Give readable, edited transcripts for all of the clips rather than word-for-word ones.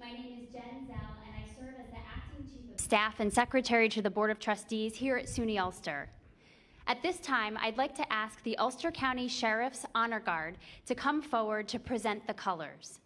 My name is Jen Zell, and I serve as the Acting Chief of Staff and Secretary to the Board of Trustees here at SUNY Ulster. At this time, I'd like to ask the Ulster County Sheriff's Honor Guard to come forward to present the colors.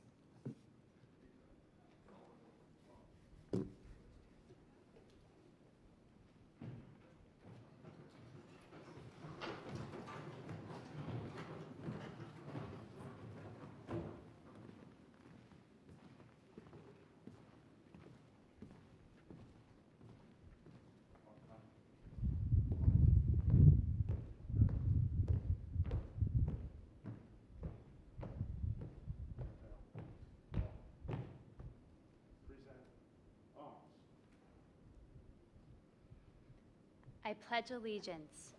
I pledge allegiance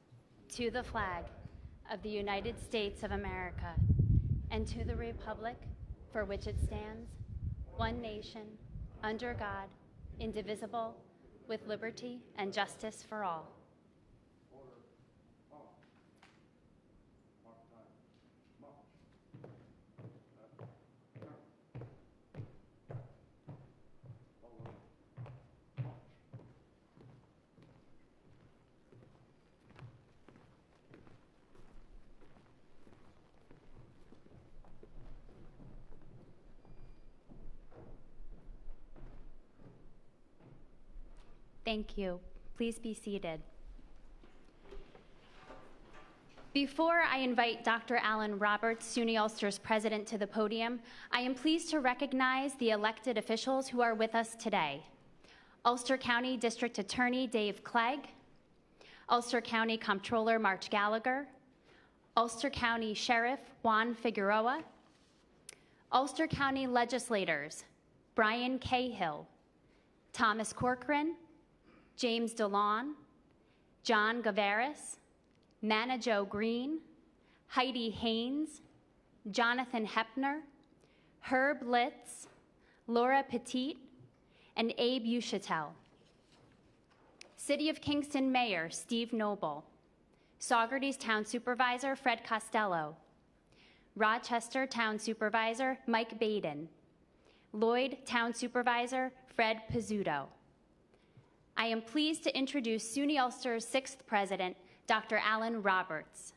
to the flag of the United States of America and to the republic for which it stands, one nation, under God, indivisible, with liberty and justice for all. Thank you. Please be seated. Before I invite Dr. Alan Roberts, SUNY Ulster's president, to the podium, I am pleased to recognize the elected officials who are with us today. Ulster County District Attorney Dave Clegg, Ulster County Comptroller March Gallagher, Ulster County Sheriff Juan Figueroa, Ulster County legislators Brian Cahill, Thomas Corcoran, James DeLawn, John Gavaris, Mana Jo Green, Heidi Haynes, Jonathan Hepner, Herb Litz, Laura Petit, and Abe Uchatel. City of Kingston Mayor Steve Noble, Saugerties Town Supervisor Fred Costello, Rochester Town Supervisor Mike Baden, Lloyd Town Supervisor Fred Pizzuto. I am pleased to introduce SUNY Ulster's 6th President, Dr. Alan Roberts.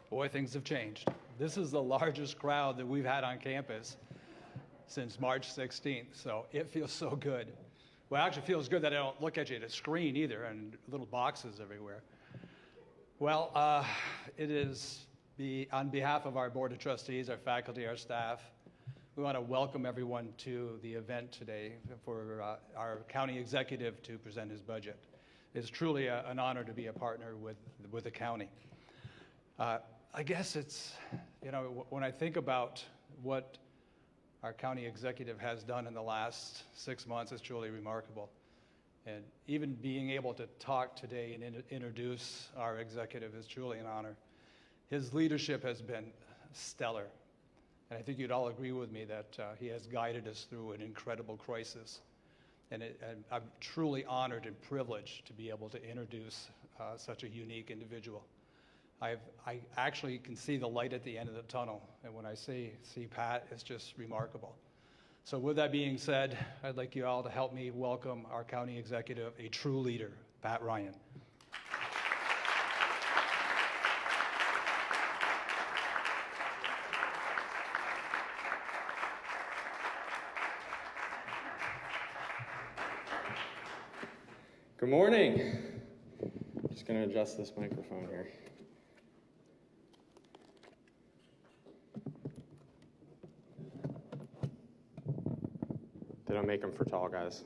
Boy, things have changed. This is the largest crowd that we've had on campus since March 16th, so it feels so good. Well, it actually feels good that I don't look at you at a screen either and little boxes everywhere. Well, it is on behalf of our Board of Trustees, our faculty, our staff, we want to welcome everyone to the event today for our county executive to present his budget. It's truly an honor to be a partner with the county. I guess it's, when I think about what our county executive has done in the last 6 months, it's truly remarkable. And even being able to talk today and introduce our executive is truly an honor. His leadership has been stellar. And I think you'd all agree with me that he has guided us through an incredible crisis. And I'm truly honored and privileged to be able to introduce such a unique individual. I actually can see the light at the end of the tunnel. And when I see Pat, it's just remarkable. So with that being said, I'd like you all to help me welcome our county executive, a true leader, Pat Ryan. Good morning. Just going to adjust this microphone here. They don't make them for tall guys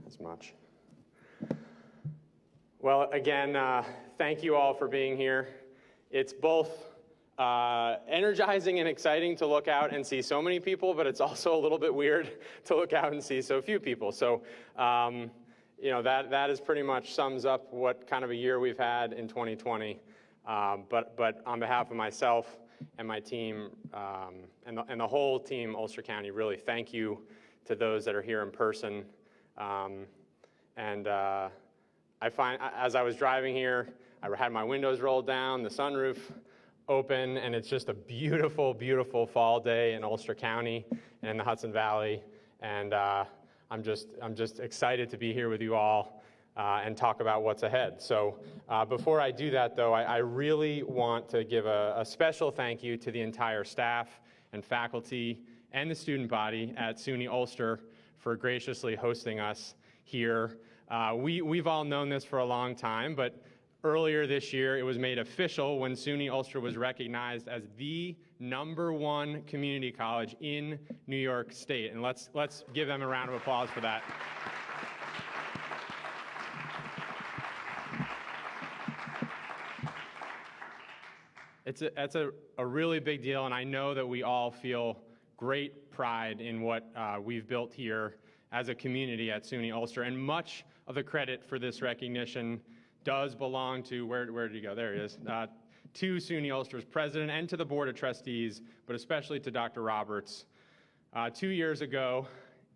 as much. Well, again, thank you all for being here. It's both energizing and exciting to look out and see so many people, but it's also a little bit weird to look out and see so few people. So, that is pretty much sums up what kind of a year we've had in 2020. But on behalf of myself and my team and the whole team, Ulster County, really thank you to those that are here in person. And as I was driving here, I had my windows rolled down, the sunroof open, and it's just a beautiful, beautiful fall day in Ulster County and in the Hudson Valley. And I'm just excited to be here with you all and talk about what's ahead. So before I do that, though, I really want to give a special thank you to the entire staff and faculty and the student body at SUNY Ulster for graciously hosting us here. We've all known this for a long time, but earlier this year it was made official when SUNY Ulster was recognized as the #1 community college in New York State. And let's give them a round of applause for that. It's a really big deal, and I know that we all feel great pride in what we've built here as a community at SUNY Ulster, and much of the credit for this recognition does belong to, where did he go? There he is. To SUNY Ulster's president and to the Board of Trustees, but especially to Dr. Roberts. 2 years ago,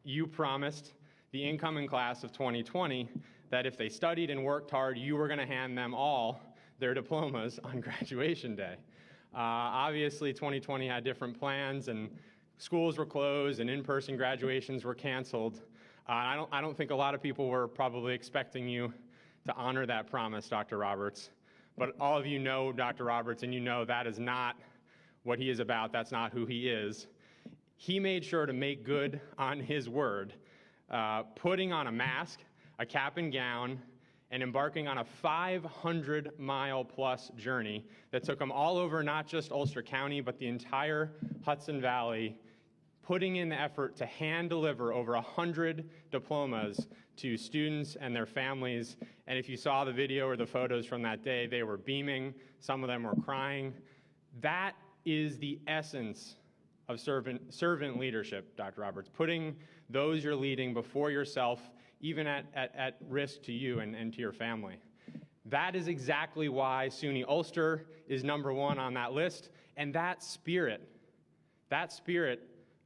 you promised the incoming class of 2020 that if they studied and worked hard, you were going to hand them all their diplomas on graduation day. Obviously, 2020 had different plans, and schools were closed, and in-person graduations were canceled. I don't think a lot of people were probably expecting you to honor that promise, Dr. Roberts. But all of you know Dr. Roberts, and you know that is not what he is about. That's not who he is. He made sure to make good on his word, putting on a mask, a cap and gown, and embarking on a 500-mile-plus journey that took him all over not just Ulster County, but the entire Hudson Valley, putting in the effort to hand-deliver over 100 diplomas to students and their families. And if you saw the video or the photos from that day, they were beaming. Some of them were crying. That is the essence of servant leadership, Dr. Roberts, putting those you're leading before yourself, even at risk to you and to your family. That is exactly why SUNY Ulster is #1 on that list, and that spirit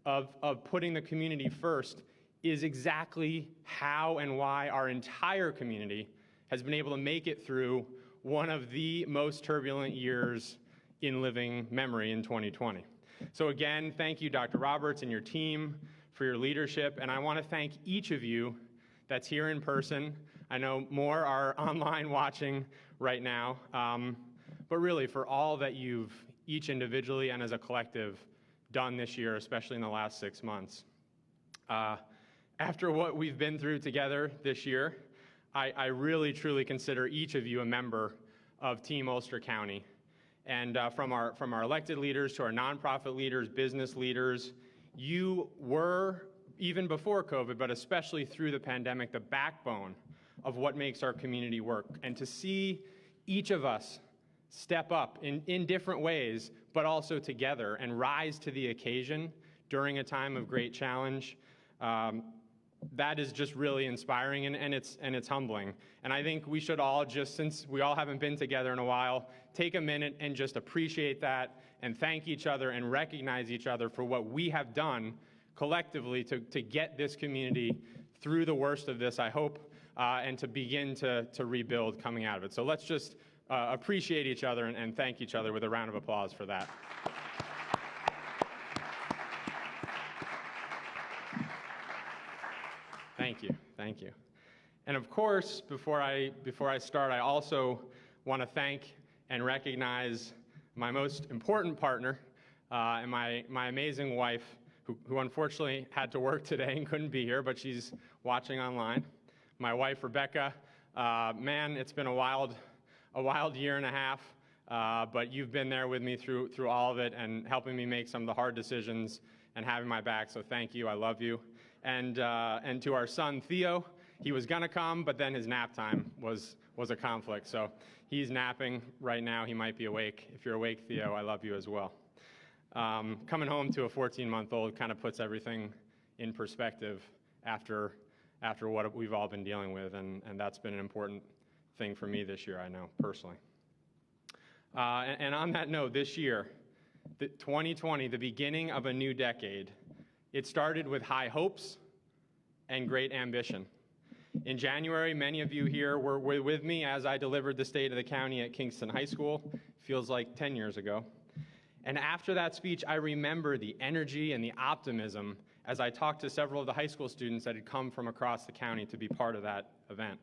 of putting the community first is exactly how and why our entire community has been able to make it through one of the most turbulent years in living memory in 2020. So again, thank you, Dr. Roberts and your team, for your leadership, and I want to thank each of you that's here in person. I know more are online watching right now, but really for all that you've each individually and as a collective done this year, especially in the last 6 months. After what we've been through together this year, I really truly consider each of you a member of Team Ulster County. And from our elected leaders to our nonprofit leaders, business leaders, you were, even before COVID, but especially through the pandemic, the backbone of what makes our community work. And to see each of us step up in different ways, but also together, and rise to the occasion during a time of great challenge, that is just really inspiring, and it's humbling. And I think we should all just, since we all haven't been together in a while, take a minute and just appreciate that and thank each other and recognize each other for what we have done collectively to get this community through the worst of this, I hope, and to begin to rebuild coming out of it. So let's just appreciate each other and thank each other with a round of applause for that. Thank you, thank you. And of course, before I start, I also want to thank and recognize my most important partner and my amazing wife, who unfortunately had to work today and couldn't be here, but she's watching online. My wife, Rebecca. Man, it's been a wild year and a half, but you've been there with me through all of it and helping me make some of the hard decisions and having my back, so thank you, I love you. And to our son, Theo, he was gonna come, but then his nap time was a conflict, so he's napping right now. He might be awake. If you're awake, Theo, I love you as well. Coming home to a 14-month-old kind of puts everything in perspective after what we've all been dealing with, and that's been an important thing for me this year, I know, personally. And on that note, this year, 2020, the beginning of a new decade, it started with high hopes and great ambition. In January, many of you here were with me as I delivered the State of the County at Kingston High School. Feels like 10 years ago. And after that speech, I remember the energy and the optimism as I talked to several of the high school students that had come from across the county to be part of that event.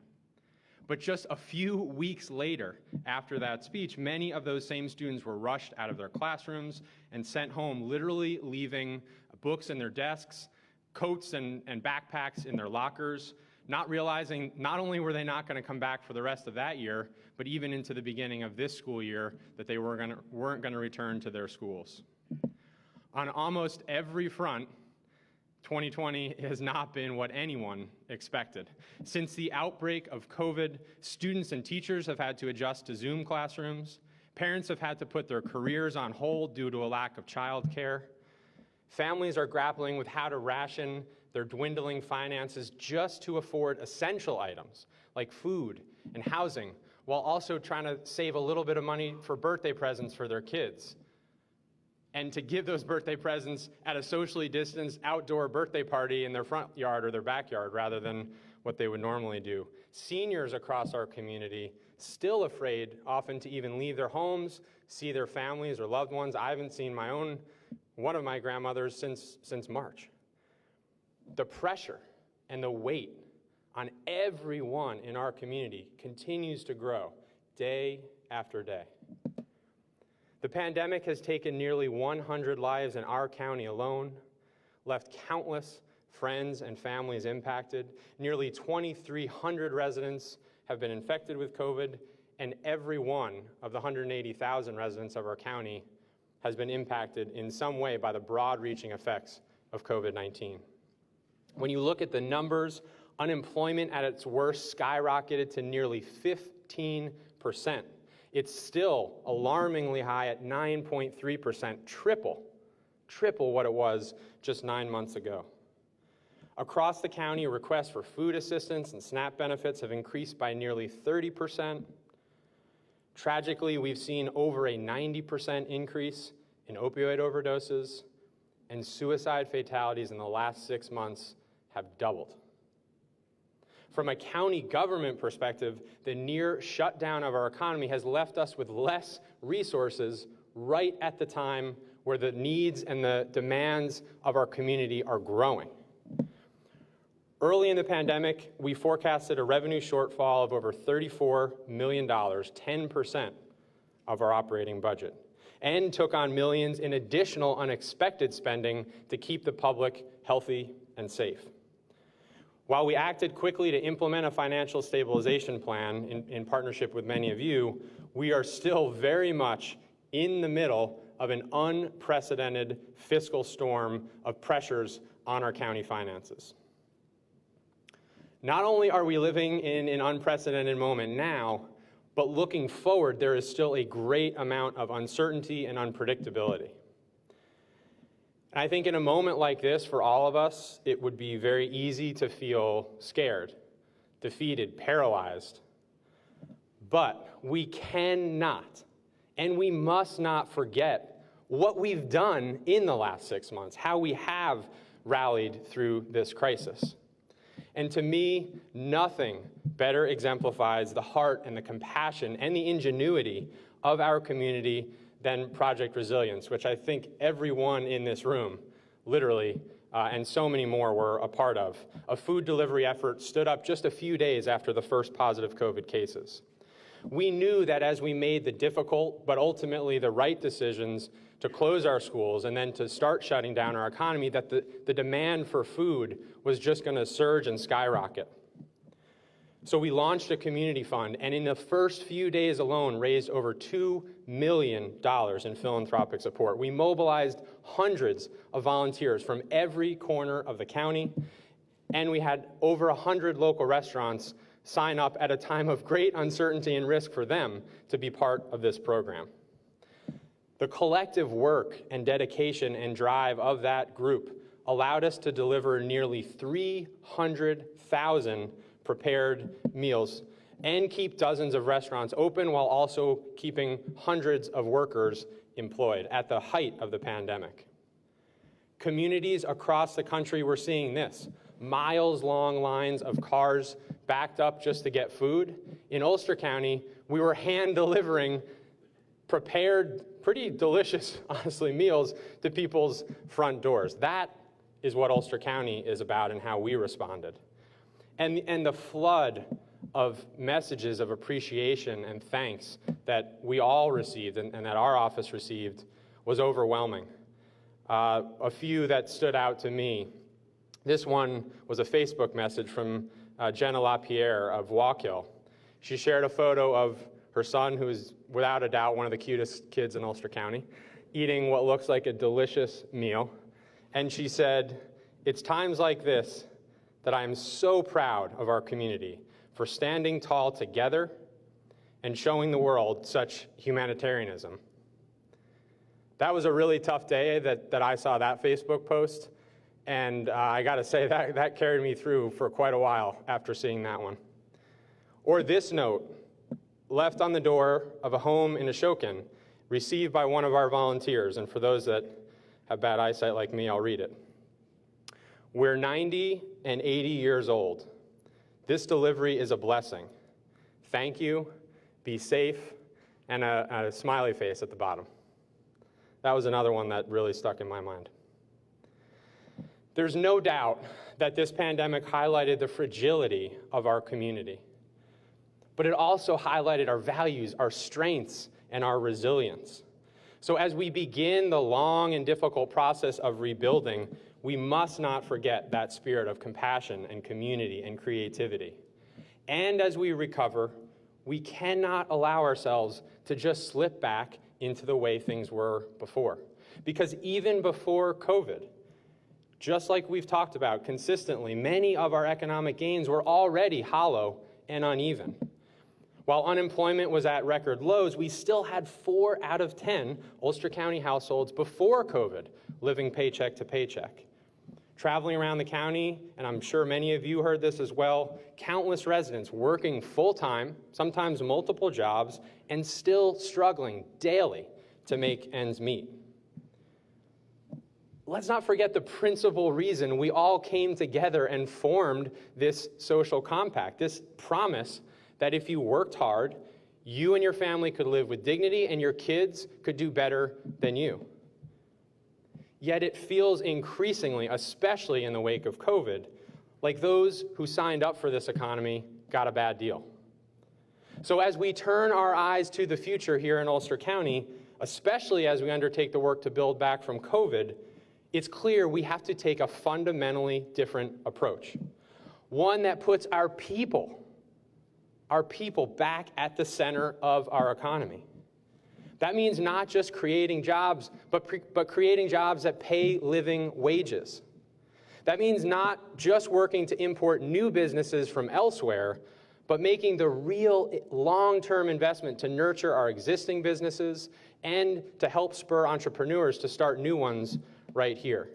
But just a few weeks later, after that speech, many of those same students were rushed out of their classrooms and sent home, literally leaving books in their desks, coats and backpacks in their lockers, not realizing not only were they not going to come back for the rest of that year, but even into the beginning of this school year, that they weren't going to return to their schools. On almost every front, 2020 has not been what anyone expected. Since the outbreak of COVID, students and teachers have had to adjust to Zoom classrooms. Parents have had to put their careers on hold due to a lack of childcare. Families are grappling with how to ration their dwindling finances just to afford essential items like food and housing, while also trying to save a little bit of money for birthday presents for their kids, and to give those birthday presents at a socially distanced outdoor birthday party in their front yard or their backyard rather than what they would normally do. Seniors across our community still afraid often to even leave their homes, see their families or loved ones. I haven't seen one of my grandmothers since March. The pressure and the weight on everyone in our community continues to grow day after day. The pandemic has taken nearly 100 lives in our county alone, left countless friends and families impacted. Nearly 2,300 residents have been infected with COVID, and every one of the 180,000 residents of our county has been impacted in some way by the broad-reaching effects of COVID-19. When you look at the numbers, unemployment at its worst skyrocketed to nearly 15%. It's still alarmingly high at 9.3%, triple what it was just 9 months ago. Across the county, requests for food assistance and SNAP benefits have increased by nearly 30%. Tragically, we've seen over a 90% increase in opioid overdoses, and suicide fatalities in the last 6 months have doubled. From a county government perspective, the near shutdown of our economy has left us with less resources right at the time where the needs and the demands of our community are growing. Early in the pandemic, we forecasted a revenue shortfall of over $34 million, 10% of our operating budget, and took on millions in additional unexpected spending to keep the public healthy and safe. While we acted quickly to implement a financial stabilization plan in partnership with many of you, we are still very much in the middle of an unprecedented fiscal storm of pressures on our county finances. Not only are we living in an unprecedented moment now, but looking forward, there is still a great amount of uncertainty and unpredictability. I think in a moment like this, for all of us, it would be very easy to feel scared, defeated, paralyzed. But we cannot, and we must not forget what we've done in the last 6 months, how we have rallied through this crisis. And to me, nothing better exemplifies the heart and the compassion and the ingenuity of our community than Project Resilience, which I think everyone in this room, literally, and so many more were a part of. A food delivery effort stood up just a few days after the first positive COVID cases. We knew that as we made the difficult, but ultimately the right decisions to close our schools and then to start shutting down our economy, that the demand for food was just going to surge and skyrocket. So we launched a community fund, and in the first few days alone raised over $2 million in philanthropic support. We mobilized hundreds of volunteers from every corner of the county, and we had over 100 local restaurants sign up at a time of great uncertainty and risk for them to be part of this program. The collective work and dedication and drive of that group allowed us to deliver nearly 300,000 prepared meals and keep dozens of restaurants open while also keeping hundreds of workers employed at the height of the pandemic. Communities across the country were seeing this: miles-long lines of cars backed up just to get food. In Ulster County, we were hand delivering prepared, pretty delicious, honestly, meals to people's front doors. That is what Ulster County is about and how we responded. And the flood of messages of appreciation and thanks that we all received and that our office received was overwhelming. A few that stood out to me. This one was a Facebook message from Jenna LaPierre of Waukill. She shared a photo of her son, who is without a doubt one of the cutest kids in Ulster County, eating what looks like a delicious meal. And she said, "It's times like this that I am so proud of our community for standing tall together and showing the world such humanitarianism." That was a really tough day that I saw that Facebook post, and I gotta say that carried me through for quite a while after seeing that one. Or this note, left on the door of a home in Ashokan, received by one of our volunteers, and for those that have bad eyesight like me, I'll read it. "We're 90 and 80 years old. This delivery is a blessing. Thank you, be safe," and a smiley face at the bottom. That was another one that really stuck in my mind. There's no doubt that this pandemic highlighted the fragility of our community, but it also highlighted our values, our strengths, and our resilience. So as we begin the long and difficult process of rebuilding, we must not forget that spirit of compassion and community and creativity. And as we recover, we cannot allow ourselves to just slip back into the way things were before. Because even before COVID, just like we've talked about consistently, many of our economic gains were already hollow and uneven. While unemployment was at record lows, we still had 4 out of 10 Ulster County households before COVID living paycheck to paycheck. Traveling around the county, and I'm sure many of you heard this as well, countless residents working full-time, sometimes multiple jobs, and still struggling daily to make ends meet. Let's not forget the principal reason we all came together and formed this social compact, this promise that if you worked hard, you and your family could live with dignity and your kids could do better than you. Yet it feels increasingly, especially in the wake of COVID, like those who signed up for this economy got a bad deal. So as we turn our eyes to the future here in Ulster County, especially as we undertake the work to build back from COVID, it's clear we have to take a fundamentally different approach. One that puts our people back at the center of our economy. That means not just creating jobs, but creating jobs that pay living wages. That means not just working to import new businesses from elsewhere, but making the real long-term investment to nurture our existing businesses and to help spur entrepreneurs to start new ones right here.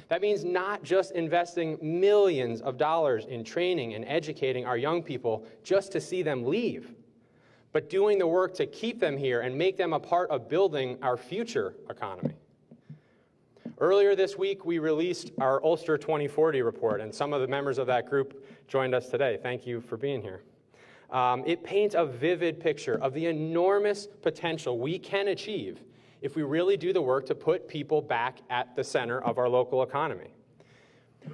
That means not just investing millions of dollars in training and educating our young people just to see them leave, but doing the work to keep them here and make them a part of building our future economy. Earlier this week, we released our Ulster 2040 report, and some of the members of that group joined us today. Thank you for being here. It paints a vivid picture of the enormous potential we can achieve if we really do the work to put people back at the center of our local economy.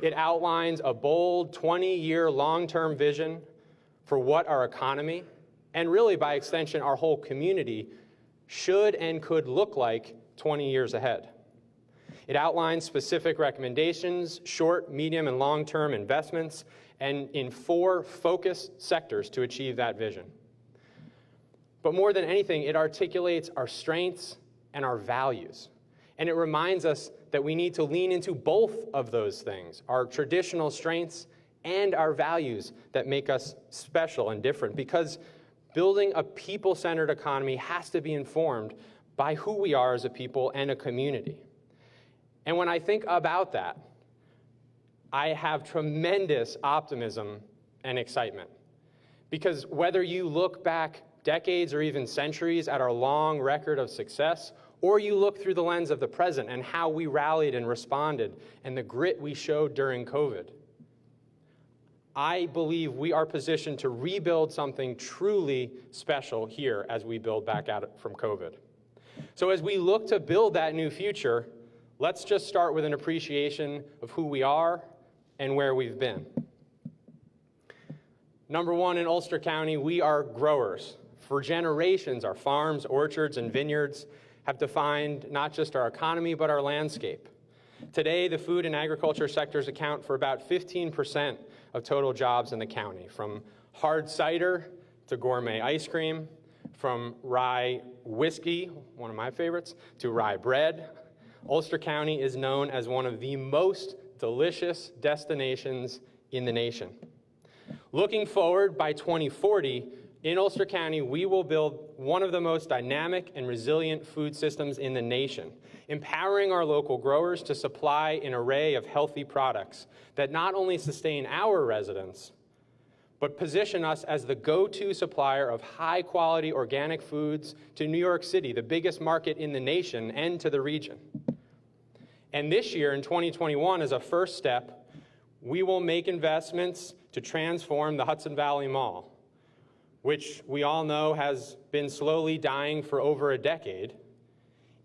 It outlines a bold 20-year long-term vision for what our economy, and really by extension our whole community, should and could look like 20 years ahead. It outlines specific recommendations, short, medium, and long-term investments, and in 4 focus sectors to achieve that vision. But more than anything, it articulates our strengths and our values. And it reminds us that we need to lean into both of those things, our traditional strengths and our values that make us special and different, because building a people-centered economy has to be informed by who we are as a people and a community. And when I think about that, I have tremendous optimism and excitement. Because whether you look back decades or even centuries at our long record of success, or you look through the lens of the present and how we rallied and responded and the grit we showed during COVID, I believe we are positioned to rebuild something truly special here as we build back out from COVID. So as we look to build that new future, let's just start with an appreciation of who we are and where we've been. Number one, in Ulster County, we are growers. For generations, our farms, orchards, and vineyards have defined not just our economy, but our landscape. Today, the food and agriculture sectors account for about 15% of total jobs in the county, from hard cider to gourmet ice cream, from rye whiskey, one of my favorites, to rye bread. Ulster County is known as one of the most delicious destinations in the nation. Looking forward, by 2040, in Ulster County, we will build one of the most dynamic and resilient food systems in the nation, empowering our local growers to supply an array of healthy products that not only sustain our residents, but position us as the go-to supplier of high-quality organic foods to New York City, the biggest market in the nation, and to the region. And this year, in 2021, as a first step, we will make investments to transform the Hudson Valley Mall, which we all know has been slowly dying for over a decade,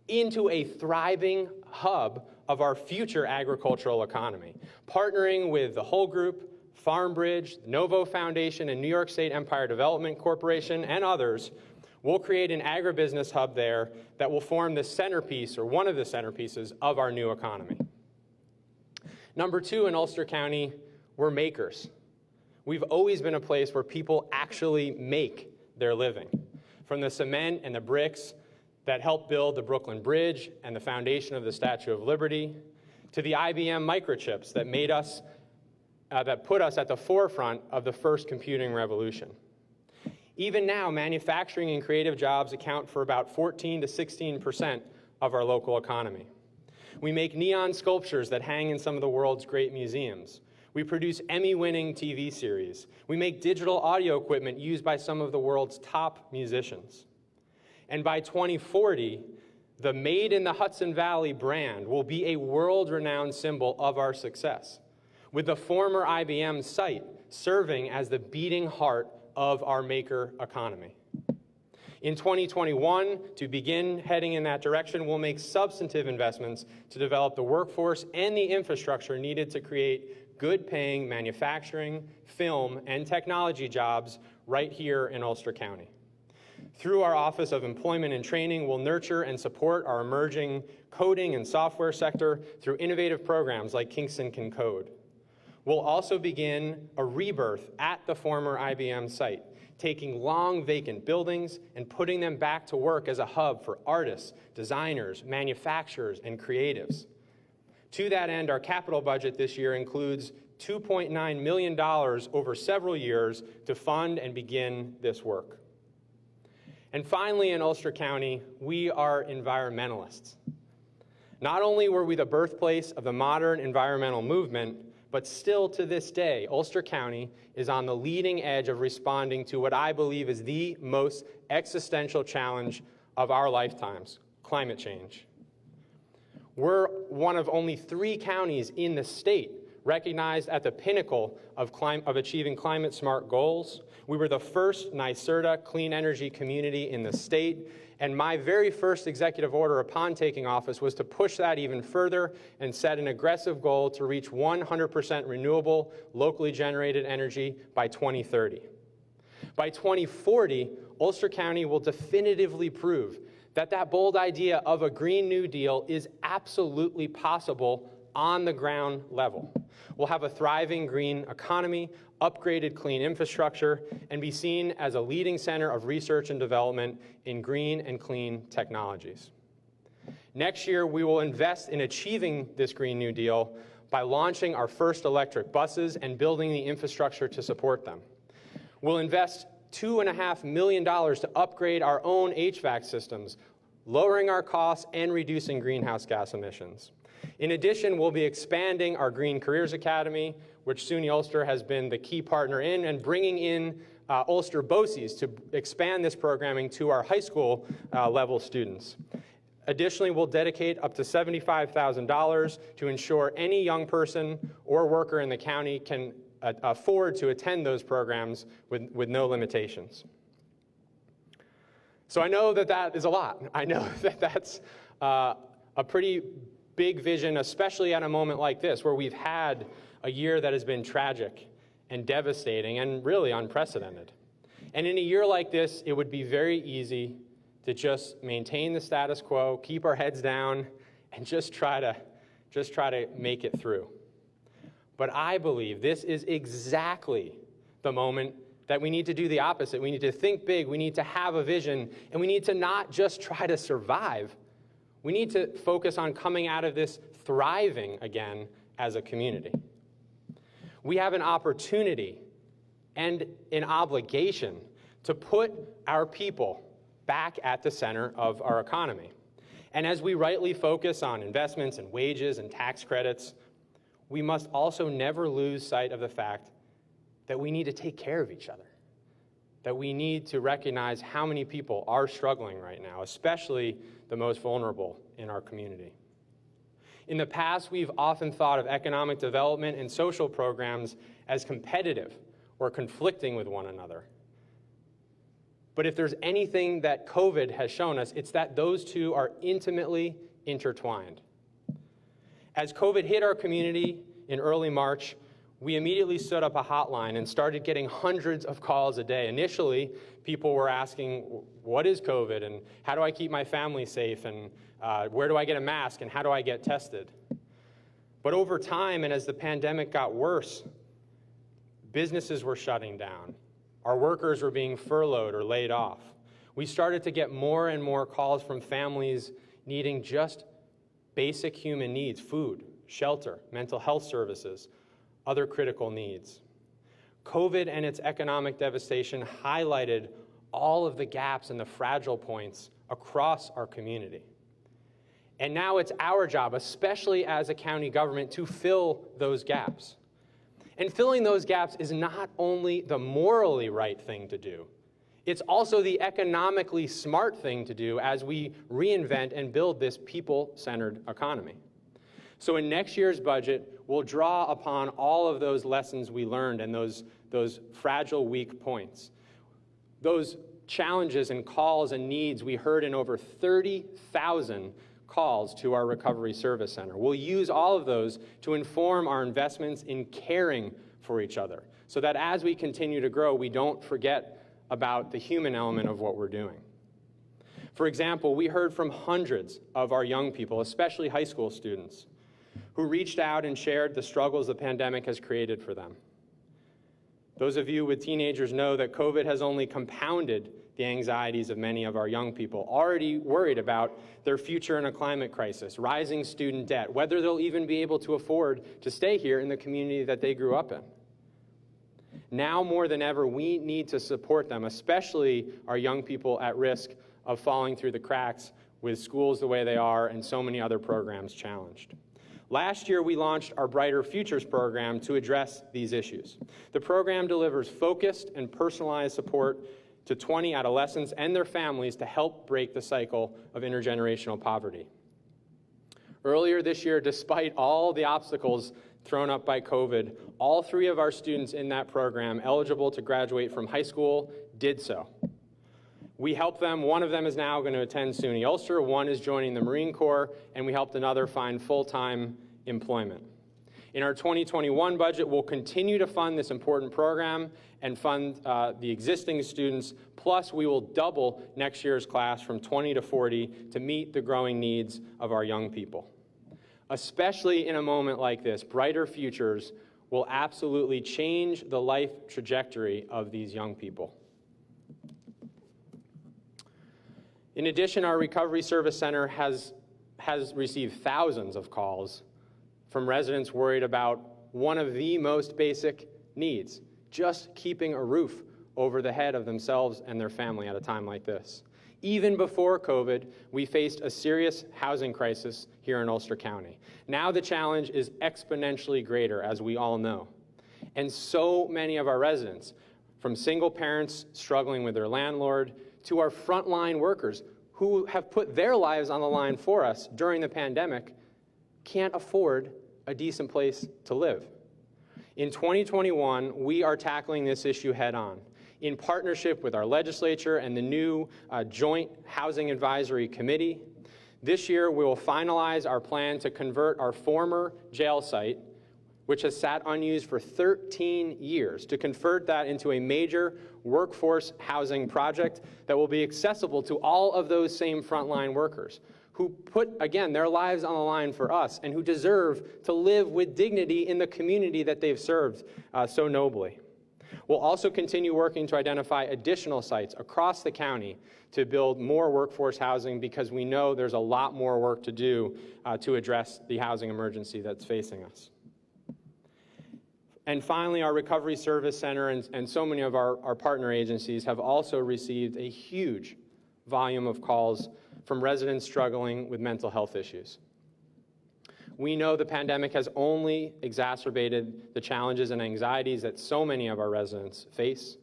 into a thriving hub of our future agricultural economy, partnering with the Whole Group, FarmBridge, the Novo Foundation, and New York State Empire Development Corporation, and others. We'll create an agribusiness hub there that will form the centerpiece, or one of the centerpieces, of our new economy. Number two, in Ulster County, we're makers. We've always been a place where people actually make their living. From the cement and the bricks that helped build the Brooklyn Bridge and the foundation of the Statue of Liberty, to the IBM microchips that put us at the forefront of the first computing revolution. Even now, manufacturing and creative jobs account for about 14 to 16% of our local economy. We make neon sculptures that hang in some of the world's great museums. We produce Emmy-winning TV series. We make digital audio equipment used by some of the world's top musicians. And by 2040, the Made in the Hudson Valley brand will be a world-renowned symbol of our success, with the former IBM site serving as the beating heart of our maker economy. In 2021, to begin heading in that direction, we'll make substantive investments to develop the workforce and the infrastructure needed to create good-paying manufacturing, film, and technology jobs right here in Ulster County. Through our Office of Employment and Training, we'll nurture and support our emerging coding and software sector through innovative programs like Kingston Can Code. We'll also begin a rebirth at the former IBM site, taking long vacant buildings and putting them back to work as a hub for artists, designers, manufacturers, and creatives. To that end, our capital budget this year includes $2.9 million over several years to fund and begin this work. And finally, in Ulster County, we are environmentalists. Not only were we the birthplace of the modern environmental movement, but still to this day, Ulster County is on the leading edge of responding to what I believe is the most existential challenge of our lifetimes, climate change. We're one of only 3 counties in the state recognized at the pinnacle of achieving climate-smart goals. We were the first NYSERDA clean energy community in the state, and my very first executive order upon taking office was to push that even further and set an aggressive goal to reach 100% renewable, locally generated energy by 2030. By 2040, Ulster County will definitively prove that that bold idea of a Green New Deal is absolutely possible on the ground level. We'll have a thriving green economy, upgraded clean infrastructure, and be seen as a leading center of research and development in green and clean technologies. Next year, we will invest in achieving this Green New Deal by launching our first electric buses and building the infrastructure to support them. We'll invest $2.5 million to upgrade our own HVAC systems, lowering our costs and reducing greenhouse gas emissions. In addition, we'll be expanding our Green Careers Academy, which SUNY Ulster has been the key partner in, and bringing in Ulster BOCES to expand this programming to our high school level students. Additionally, we'll dedicate up to $75,000 to ensure any young person or worker in the county can afford to attend those programs with no limitations. So I know that is a lot. I know that that's a pretty big vision, especially at a moment like this, where we've had a year that has been tragic and devastating and really unprecedented. And in a year like this, it would be very easy to just maintain the status quo, keep our heads down, and just try to make it through. But I believe this is exactly the moment that we need to do the opposite. We need to think big, we need to have a vision, and we need to not just try to survive. We need to focus on coming out of this thriving again as a community. We have an opportunity and an obligation to put our people back at the center of our economy. And as we rightly focus on investments and wages and tax credits, we must also never lose sight of the fact that we need to take care of each other, that we need to recognize how many people are struggling right now, especially the most vulnerable in our community. In the past, we've often thought of economic development and social programs as competitive or conflicting with one another. But if there's anything that COVID has shown us, it's that those two are intimately intertwined. As COVID hit our community in early March, we immediately stood up a hotline and started getting hundreds of calls a day. Initially, people were asking, what is COVID, and how do I keep my family safe, and where do I get a mask, and how do I get tested? But over time, and as the pandemic got worse, businesses were shutting down. Our workers were being furloughed or laid off. We started to get more and more calls from families needing just basic human needs: food, shelter, mental health services, other critical needs. COVID and its economic devastation highlighted all of the gaps and the fragile points across our community. And now it's our job, especially as a county government, to fill those gaps. And filling those gaps is not only the morally right thing to do, it's also the economically smart thing to do as we reinvent and build this people-centered economy. So in next year's budget, we'll draw upon all of those lessons we learned and those fragile, weak points. Those challenges and calls and needs we heard in over 30,000 calls to our Recovery Service Center. We'll use all of those to inform our investments in caring for each other, so that as we continue to grow, we don't forget about the human element of what we're doing. For example, we heard from hundreds of our young people, especially high school students, who reached out and shared the struggles the pandemic has created for them. Those of you with teenagers know that COVID has only compounded the anxieties of many of our young people, already worried about their future in a climate crisis, rising student debt, whether they'll even be able to afford to stay here in the community that they grew up in. Now more than ever, we need to support them, especially our young people at risk of falling through the cracks with schools the way they are and so many other programs challenged. Last year, we launched our Brighter Futures program to address these issues. The program delivers focused and personalized support to 20 adolescents and their families to help break the cycle of intergenerational poverty. Earlier this year, despite all the obstacles thrown up by COVID, all 3 of our students in that program eligible to graduate from high school did so. We helped them. One of them is now going to attend SUNY Ulster, one is joining the Marine Corps, and we helped another find full-time employment. In our 2021 budget, we'll continue to fund this important program and fund the existing students, plus we will double next year's class from 20 to 40 to meet the growing needs of our young people. Especially in a moment like this, Brighter Futures will absolutely change the life trajectory of these young people. In addition, our Recovery Service Center has received thousands of calls from residents worried about one of the most basic needs, just keeping a roof over the head of themselves and their family at a time like this. Even before COVID, we faced a serious housing crisis here in Ulster County. Now the challenge is exponentially greater, as we all know. And so many of our residents, from single parents struggling with their landlord to our frontline workers who have put their lives on the line for us during the pandemic, can't afford a decent place to live. In 2021, we are tackling this issue head on. In partnership with our legislature and the new Joint Housing Advisory Committee, this year we will finalize our plan to convert our former jail site, which has sat unused for 13 years, to convert that into a major workforce housing project that will be accessible to all of those same frontline workers who put, again, their lives on the line for us and who deserve to live with dignity in the community that they've served so nobly. We'll also continue working to identify additional sites across the county to build more workforce housing, because we know there's a lot more work to do to address the housing emergency that's facing us. And finally, our Recovery Service Center and so many of our partner agencies have also received a huge volume of calls from residents struggling with mental health issues. We know the pandemic has only exacerbated the challenges and anxieties that so many of our residents face.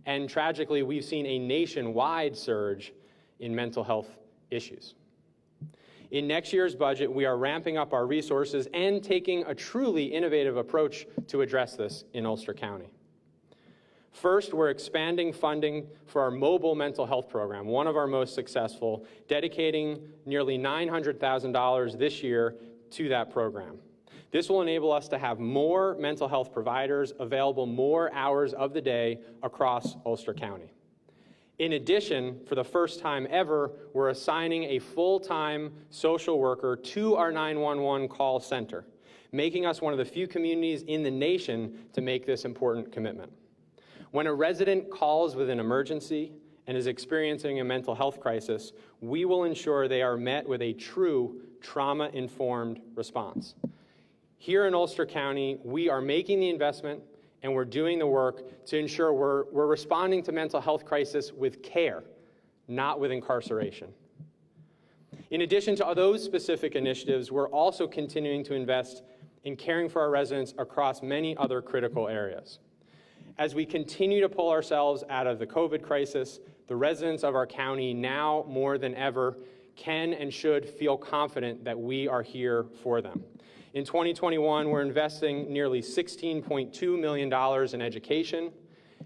And tragically, we've seen a nationwide surge in mental health issues. In next year's budget, we are ramping up our resources and taking a truly innovative approach to address this in Ulster County. First, we're expanding funding for our mobile mental health program, one of our most successful, dedicating nearly $900,000 this year to that program. This will enable us to have more mental health providers available more hours of the day across Ulster County. In addition, for the first time ever, we're assigning a full-time social worker to our 911 call center, making us one of the few communities in the nation to make this important commitment. When a resident calls with an emergency and is experiencing a mental health crisis, we will ensure they are met with a true trauma-informed response. Here in Ulster County, we are making the investment and we're doing the work to ensure we're responding to mental health crisis with care, not with incarceration. In addition to those specific initiatives, we're also continuing to invest in caring for our residents across many other critical areas. As we continue to pull ourselves out of the COVID crisis, the residents of our county now more than ever can and should feel confident that we are here for them. In 2021, we're investing nearly $16.2 million in education,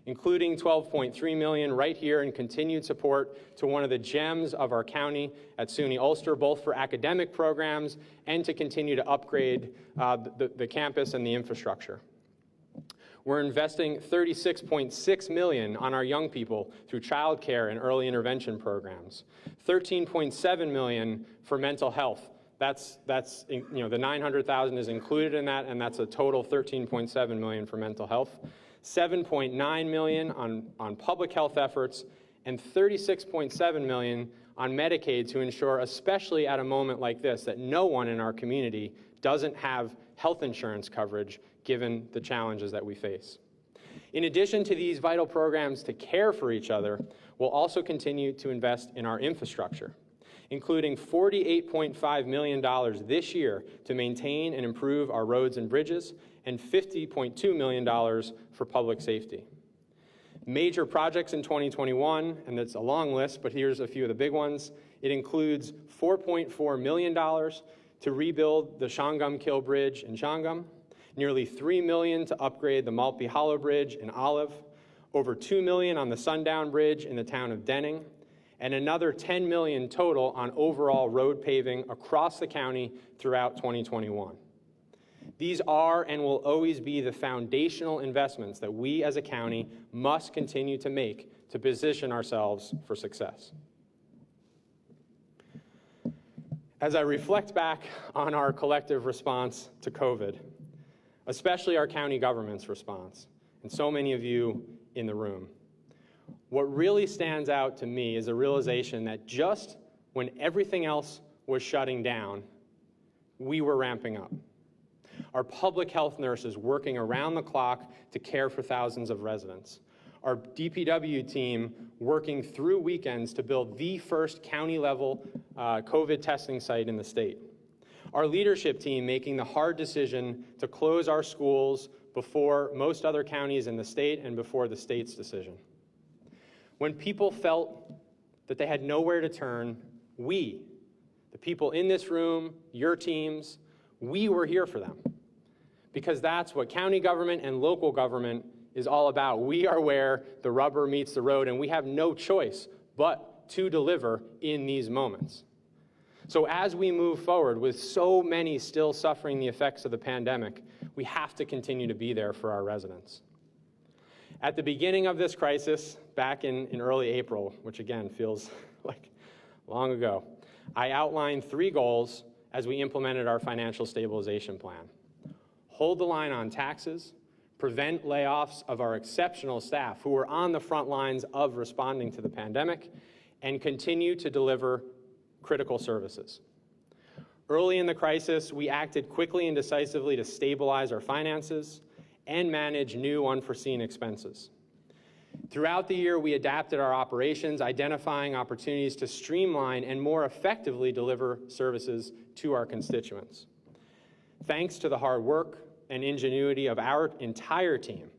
including $12.3 million right here in continued support to one of the gems of our county at SUNY Ulster, both for academic programs and to continue to upgrade the campus and the infrastructure. We're investing $36.6 million on our young people through childcare and early intervention programs, $13.7 million for mental health. That's the $900,000 is included in that, and that's a total $13.7 million for mental health, $7.9 million on public health efforts, and $36.7 million on Medicaid to ensure, especially at a moment like this, that no one in our community doesn't have health insurance coverage given the challenges that we face. In addition to these vital programs to care for each other, we'll also continue to invest in our infrastructure, including $48.5 million this year to maintain and improve our roads and bridges, and $50.2 million for public safety. Major projects in 2021, and it's a long list, but here's a few of the big ones. It includes $4.4 million to rebuild the Shongum-Kill Bridge in Shongum, nearly $3 million to upgrade the Maltby Hollow Bridge in Olive, over $2 million on the Sundown Bridge in the town of Denning, and another $10 million total on overall road paving across the county throughout 2021. These are and will always be the foundational investments that we as a county must continue to make to position ourselves for success. As I reflect back on our collective response to COVID, especially our county government's response, and so many of you in the room, what really stands out to me is a realization that just when everything else was shutting down, we were ramping up. Our public health nurses working around the clock to care for thousands of residents. Our DPW team working through weekends to build the first county-level COVID testing site in the state. Our leadership team making the hard decision to close our schools before most other counties in the state and before the state's decision. When people felt that they had nowhere to turn, we, the people in this room, your teams, we were here for them. because that's what county government and local government is all about. We are where the rubber meets the road, and we have no choice but to deliver in these moments. So as we move forward with so many still suffering the effects of the pandemic, we have to continue to be there for our residents. At the beginning of this crisis, back in early April, which again feels like long ago, I outlined 3 goals as we implemented our financial stabilization plan. Hold the line on taxes, prevent layoffs of our exceptional staff who were on the front lines of responding to the pandemic, and continue to deliver critical services. Early in the crisis, we acted quickly and decisively to stabilize our finances and manage new unforeseen expenses. Throughout the year, we adapted our operations, identifying opportunities to streamline and more effectively deliver services to our constituents. Thanks to the hard work and ingenuity of our entire team,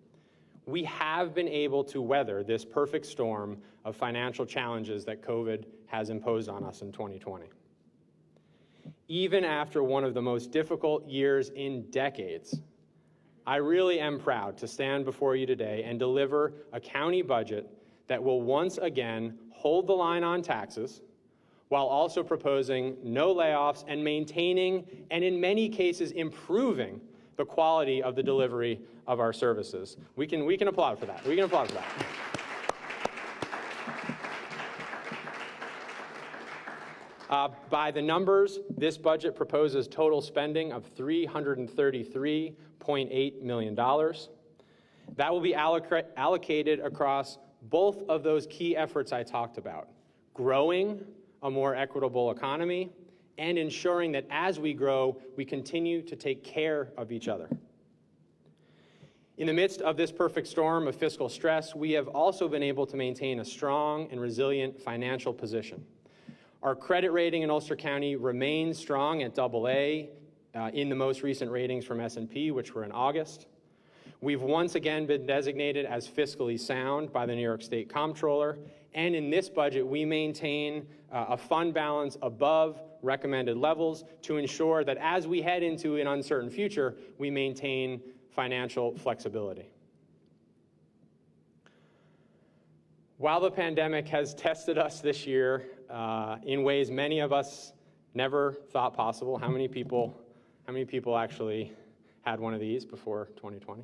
we have been able to weather this perfect storm of financial challenges that COVID has imposed on us in 2020. Even after one of the most difficult years in decades, I really am proud to stand before you today and deliver a county budget that will once again hold the line on taxes while also proposing no layoffs and maintaining, and in many cases improving, the quality of the delivery of our services. We can applaud for that. We can applaud for that. By the numbers, this budget proposes total spending of $333.8 million. That will be allocated across both of those key efforts I talked about: growing a more equitable economy and ensuring that as we grow, we continue to take care of each other. In the midst of this perfect storm of fiscal stress, we have also been able to maintain a strong and resilient financial position. Our credit rating in Ulster County remains strong at AA in the most recent ratings from S&P, which were in August. We've once again been designated as fiscally sound by the New York State Comptroller, and in this budget, we maintain a fund balance above recommended levels to ensure that as we head into an uncertain future, we maintain financial flexibility. While the pandemic has tested us this year in ways many of us never thought possible, how many people actually had one of these before 2020?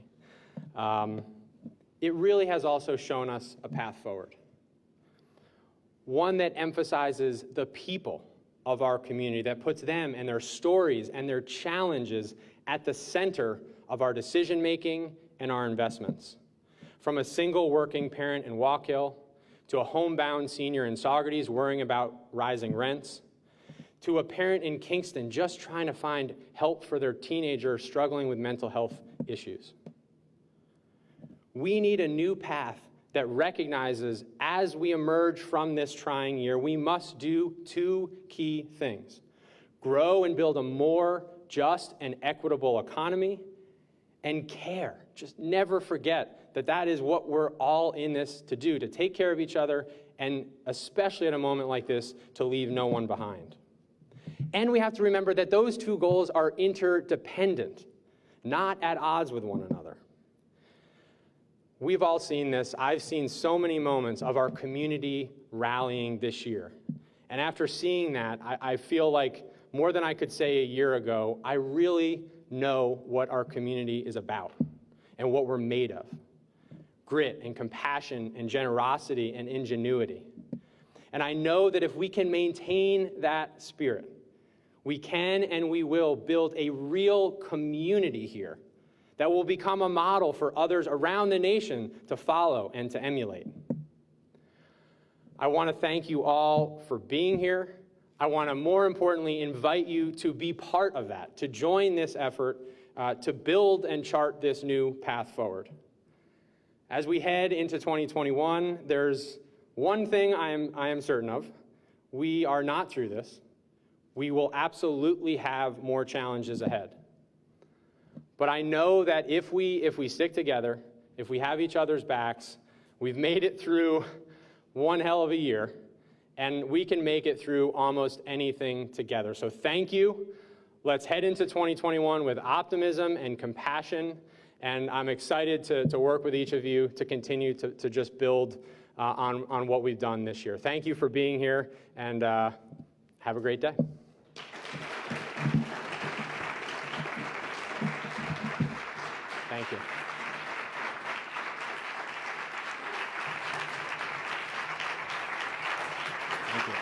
It really has also shown us a path forward. One that emphasizes the people of our community, that puts them and their stories and their challenges at the center of our decision-making and our investments. From a single working parent in Walk Hill, to a homebound senior in Saugerties worrying about rising rents, to a parent in Kingston just trying to find help for their teenager struggling with mental health issues. We need a new path that recognizes as we emerge from this trying year, we must do 2 key things: grow and build a more just and equitable economy, and care. Just never forget that that is what we're all in this to do, to take care of each other, and especially at a moment like this, to leave no one behind. And we have to remember that those 2 goals are interdependent, not at odds with one another. We've all seen this. I've seen so many moments of our community rallying this year. And after seeing that, I feel like more than I could say a year ago, I really know what our community is about and what we're made of: grit and compassion and generosity and ingenuity. And I know that if we can maintain that spirit, we can and we will build a real community here that will become a model for others around the nation to follow and to emulate. I want to thank you all for being here. I want to, more importantly, invite you to be part of that, to join this effort, to build and chart this new path forward. As we head into 2021, there's one thing I am certain of. We are not through this. We will absolutely have more challenges ahead. But I know that if we stick together, if we have each other's backs, we've made it through one hell of a year, and we can make it through almost anything together. So thank you. let's head into 2021 with optimism and compassion. And I'm excited to work with each of you to continue to just build on what we've done this year. Thank you for being here, and have a great day. Thank you. Thank you.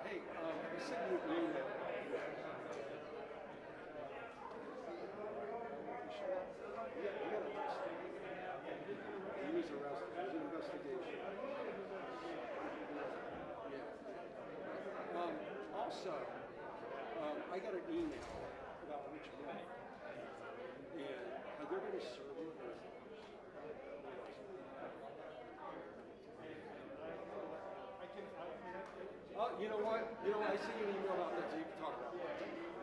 Hey, I sent you an email. He was arrested. There's an investigation. Yeah. Also, I got an email about Rich May. And are they going to serve you? You know what? I see an email about that, so you can talk about it.